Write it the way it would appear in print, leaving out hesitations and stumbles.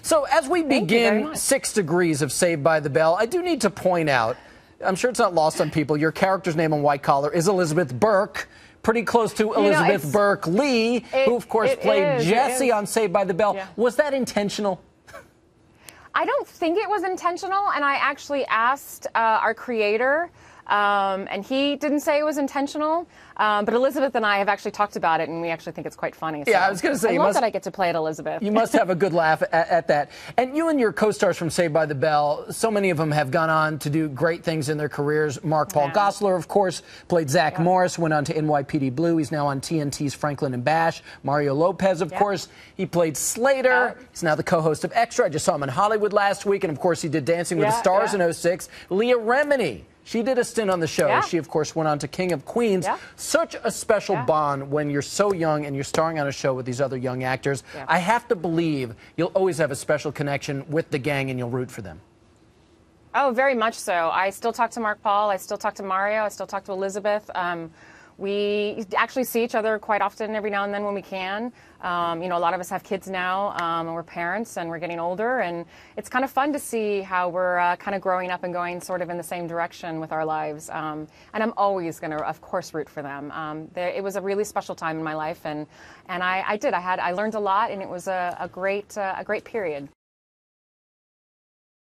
So as we begin 6 degrees of Saved by the Bell, I do need to point out, I'm sure it's not lost on people, your character's name on White Collar is Elizabeth Burke, pretty close to Elizabeth Burke Lee, who of course played Jessie on Saved by the Bell. Yeah. Was that intentional? I don't think it was intentional, and I actually asked our creator, and he didn't say it was intentional. But Elizabeth and I have actually talked about it, and we actually think it's quite funny. So yeah, I was going to say, I love that I get to play it, Elizabeth. You must have a good laugh at that. And you and your co-stars from Saved by the Bell, so many of them have gone on to do great things in their careers. Mark Paul Gosselaar, of course, played Zach Morris, went on to NYPD Blue. He's now on TNT's Franklin and Bash. Mario Lopez, of course, he played Slater. He's now the co-host of Extra. I just saw him in Hollywood last week, and of course, he did Dancing with the Stars in '06. Leah Remini. She did a stint on the show. She, of course, went on to King of Queens. Such a special bond when you're so young and you're starring on a show with these other young actors. I have to believe you'll always have a special connection with the gang and you'll root for them. Oh, very much so. I still talk to Mark Paul. I still talk to Mario. I still talk to Elizabeth. We actually see each other quite often every now and then when we can. You know, a lot of us have kids now, and we're parents, and we're getting older, and it's kind of fun to see how we're kind of growing up and going sort of in the same direction with our lives. And I'm always going to, of course, root for them. It was a really special time in my life, and I learned a lot, and it was a great period.